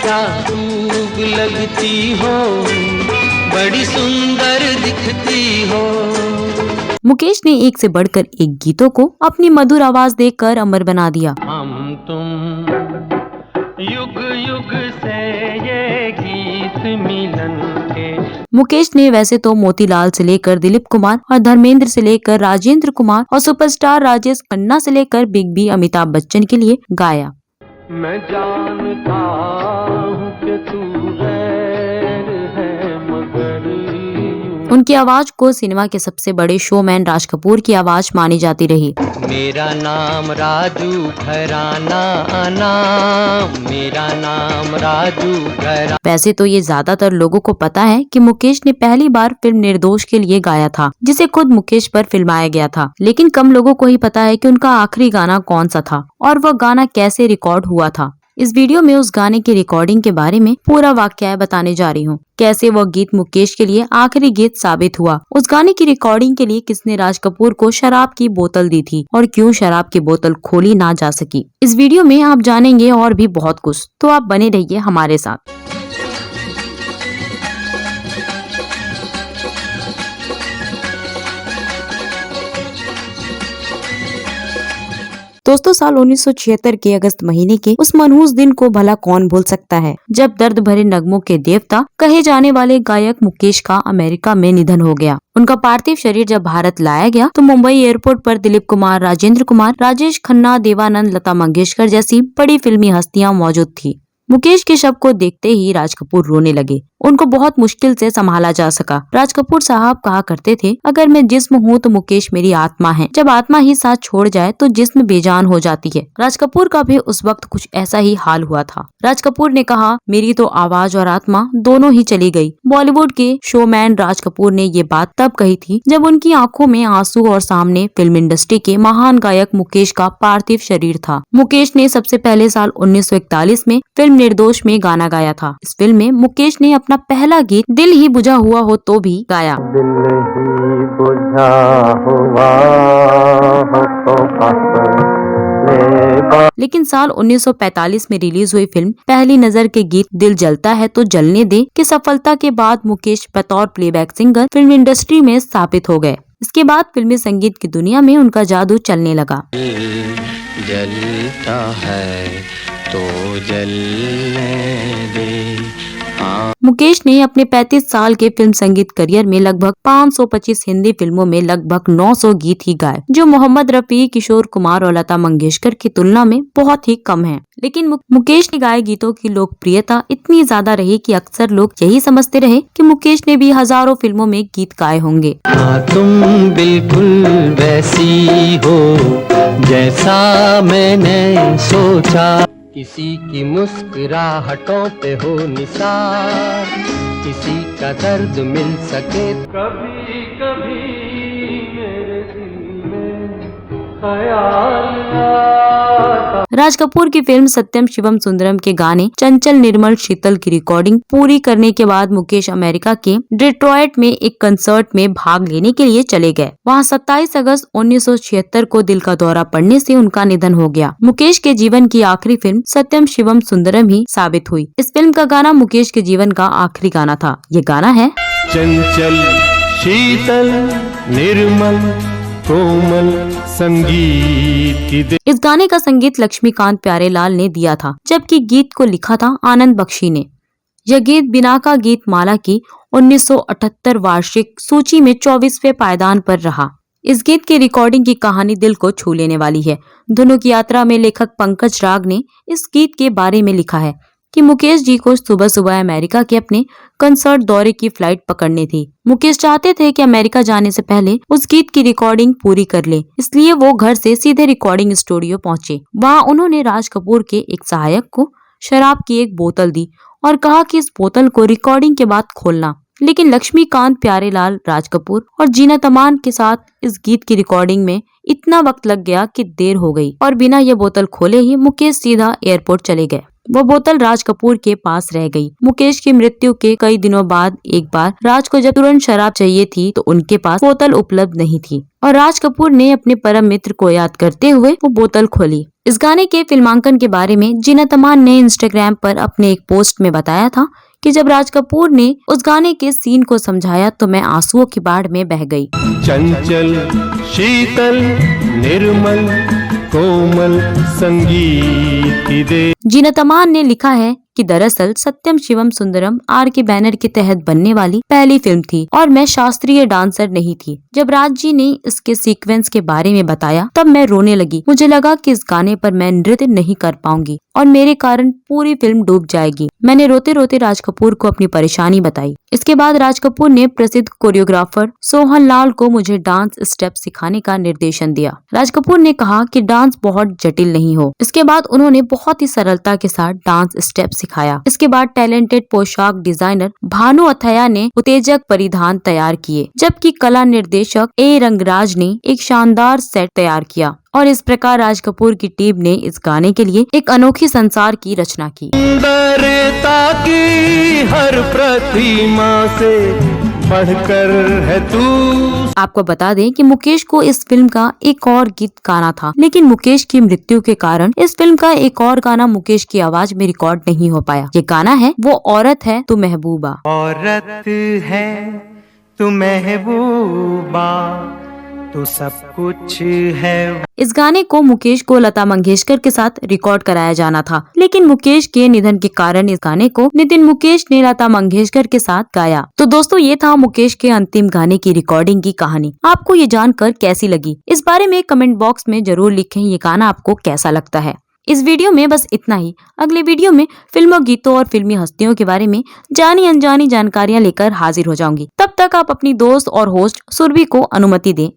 क्या खूब लगती हो, बड़ी सुंदर दिखती हो। मुकेश ने एक से बढ़कर एक गीतों को अपनी मधुर आवाज देकर अमर बना दिया। हम तुम युग युग से ये गीत मिलन के। मुकेश ने वैसे तो मोतीलाल से लेकर दिलीप कुमार और धर्मेंद्र से लेकर राजेंद्र कुमार और सुपरस्टार राजेश खन्ना से लेकर बिग बी अमिताभ बच्चन के लिए गाया। मैं जानता हूँ कि तू गैर है मगर उनकी आवाज को सिनेमा के सबसे बड़े शोमैन राज कपूर की आवाज मानी जाती रही। मेरा नाम राजू घराना आना, मेरा नाम राजू घराना। वैसे तो ये ज्यादातर लोगों को पता है कि मुकेश ने पहली बार फिल्म निर्दोष के लिए गाया था, जिसे खुद मुकेश पर फिल्माया गया था। लेकिन कम लोगों को ही पता है कि उनका आखिरी गाना कौन सा था और वह गाना कैसे रिकॉर्ड हुआ था। इस वीडियो में उस गाने की रिकॉर्डिंग के बारे में पूरा वाकया बताने जा रही हूँ। कैसे वह गीत मुकेश के लिए आखिरी गीत साबित हुआ, उस गाने की रिकॉर्डिंग के लिए किसने राज कपूर को शराब की बोतल दी थी और क्यों शराब की बोतल खोली ना जा सकी। इस वीडियो में आप जानेंगे और भी बहुत कुछ, तो आप बने रहिए हमारे साथ। दोस्तों, साल 1976 के अगस्त महीने के उस मनहूस दिन को भला कौन भूल सकता है, जब दर्द भरे नगमों के देवता कहे जाने वाले गायक मुकेश का अमेरिका में निधन हो गया। उनका पार्थिव शरीर जब भारत लाया गया तो मुंबई एयरपोर्ट पर दिलीप कुमार, राजेंद्र कुमार, राजेश खन्ना, देवानंद, लता मंगेशकर जैसी बड़ी फिल्मी हस्तियां मौजूद थी। मुकेश के शव को देखते ही राज कपूर रोने लगे। उनको बहुत मुश्किल से संभाला जा सका। राज कपूर साहब कहा करते थे, अगर मैं जिस्म हूँ तो मुकेश मेरी आत्मा है। जब आत्मा ही साथ छोड़ जाए तो जिस्म बेजान हो जाती है। राज कपूर का भी उस वक्त कुछ ऐसा ही हाल हुआ था। राज कपूर ने कहा, मेरी तो आवाज और आत्मा दोनों ही चली गई। बॉलीवुड के शोमैन राज कपूर ने ये बात तब कही थी जब उनकी आंखों में आंसू और सामने फिल्म इंडस्ट्री के महान गायक मुकेश का पार्थिव शरीर था। मुकेश ने सबसे पहले साल 1941 में फिल्म निर्दोष में गाना गाया था। इस फिल्म में मुकेश ने अपना पहला गीत दिल ही बुझा हुआ हो तो भी गाया। दिल ही बुझा हुआ हो तो लेकिन साल 1945 में रिलीज हुई फिल्म पहली नजर के गीत दिल जलता है तो जलने दे की सफलता के बाद मुकेश बतौर प्लेबैक सिंगर फिल्म इंडस्ट्री में स्थापित हो गए। इसके बाद फिल्मी संगीत की दुनिया में उनका जादू चलने लगा। जलता है तो जलने दे। मुकेश ने अपने 35 साल के फिल्म संगीत करियर में लगभग 525 हिंदी फिल्मों में लगभग 900 गीत ही गाए, जो मोहम्मद रफी, किशोर कुमार और लता मंगेशकर की तुलना में बहुत ही कम है। लेकिन मुकेश ने गाए गीतों की लोकप्रियता इतनी ज्यादा रही कि अक्सर लोग यही समझते रहे कि मुकेश ने भी हजारों फिल्मों में गीत गाए होंगे। तुम बिल्कुल वैसी हो जैसा मैंने सोचा, किसी की मुस्कुराहटों पे हो निसार, किसी का दर्द मिल सके। कभी कभी मेरे दिल में ख्याल आता। राज कपूर की फिल्म सत्यम शिवम सुंदरम के गाने चंचल निर्मल शीतल की रिकॉर्डिंग पूरी करने के बाद मुकेश अमेरिका के डिट्रॉयट में एक कंसर्ट में भाग लेने के लिए चले गए। वहां 27 अगस्त 1976 को दिल का दौरा पड़ने से उनका निधन हो गया। मुकेश के जीवन की आखिरी फिल्म सत्यम शिवम सुंदरम ही साबित हुई। इस फिल्म का गाना मुकेश के जीवन का आखिरी गाना था। ये गाना है चंचल शीतल निर्मल कोमल संगीत की। इस गाने का संगीत लक्ष्मीकांत प्यारेलाल ने दिया था, जबकि गीत को लिखा था आनंद बख्शी ने। यह गीत बिनाका गीत माला की 1978 वार्षिक सूची में 24वें पायदान पर रहा। इस गीत की रिकॉर्डिंग की कहानी दिल को छू लेने वाली है। धुनों की यात्रा में लेखक पंकज राग ने इस गीत के बारे में लिखा है कि मुकेश जी को सुबह सुबह अमेरिका के अपने कंसर्ट दौरे की फ्लाइट पकड़नी थी। मुकेश चाहते थे कि अमेरिका जाने से पहले उस गीत की रिकॉर्डिंग पूरी कर ले, इसलिए वो घर से सीधे रिकॉर्डिंग स्टूडियो पहुंचे। वहां उन्होंने राज कपूर के एक सहायक को शराब की एक बोतल दी और कहा कि इस बोतल को रिकॉर्डिंग के बाद खोलना। लेकिन लक्ष्मीकांत प्यारेलाल, राज कपूर और जीनत अमान के साथ इस गीत की रिकॉर्डिंग में इतना वक्त लग गया कि देर हो गई और बिना ये बोतल खोले ही मुकेश सीधा एयरपोर्ट चले गए। वो बोतल राज कपूर के पास रह गई। मुकेश की मृत्यु के कई दिनों बाद एक बार राज को जब तुरंत शराब चाहिए थी तो उनके पास बोतल उपलब्ध नहीं थी और राज कपूर ने अपने परम मित्र को याद करते हुए वो बोतल खोली। इस गाने के फिल्मांकन के बारे में जीनत अमान ने इंस्टाग्राम पर अपने एक पोस्ट में बताया था कि जब राज कपूर ने उस गाने के सीन को समझाया तो मैं आंसुओं की बाढ़ में बह गई। चंचल शीतल निर्मल कोमल संगीत की दे। जीनत अमान ने लिखा है कि दरअसल सत्यम शिवम सुंदरम आर के बैनर के तहत बनने वाली पहली फिल्म थी और मैं शास्त्रीय डांसर नहीं थी। जब राज जी ने इसके सीक्वेंस के बारे में बताया तब मैं रोने लगी। मुझे लगा कि इस गाने पर मैं नृत्य नहीं कर पाऊंगी और मेरे कारण पूरी फिल्म डूब जाएगी। मैंने रोते रोते राज कपूर को अपनी परेशानी बताई। इसके बाद राज कपूर ने प्रसिद्ध कोरियोग्राफर सोहन लाल को मुझे डांस स्टेप सिखाने का निर्देशन दिया। राज कपूर ने कहा कि डांस बहुत जटिल नहीं हो। इसके बाद उन्होंने बहुत ही सरलता के साथ डांस स्टेप सिखाया। इसके बाद टैलेंटेड पोशाक डिजाइनर भानु अथैया ने उत्तेजक परिधान तैयार किए, जबकि कला निर्देशक ए रंगराज ने एक शानदार सेट तैयार किया और इस प्रकार राज कपूर की टीम ने इस गाने के लिए एक अनोखी संसार की रचना की। सुंदरता की हर प्रतिमा से बढ़कर है तू। आपको बता दें कि मुकेश को इस फिल्म का एक और गीत गाना था, लेकिन मुकेश की मृत्यु के कारण इस फिल्म का एक और गाना मुकेश की आवाज में रिकॉर्ड नहीं हो पाया। ये गाना है वो औरत है तू महबूबा। औरत है तू महबूबा तू सब कुछ है। इस गाने को मुकेश को लता मंगेशकर के साथ रिकॉर्ड कराया जाना था, लेकिन मुकेश के निधन के कारण इस गाने को नितिन मुकेश ने लता मंगेशकर के साथ गाया। तो दोस्तों ये था मुकेश के अंतिम गाने की रिकॉर्डिंग की कहानी। आपको ये जानकर कैसी लगी इस बारे में कमेंट बॉक्स में जरूर लिखें। ये गाना आपको कैसा लगता है। इस वीडियो में बस इतना ही। अगले वीडियो में फिल्मों, गीतों और फिल्मी हस्तियों के बारे में जानी अनजानी जानकारियां लेकर हाजिर हो जाऊंगी। तब तक आप अपनी दोस्त और होस्ट सुरभि को अनुमति दें।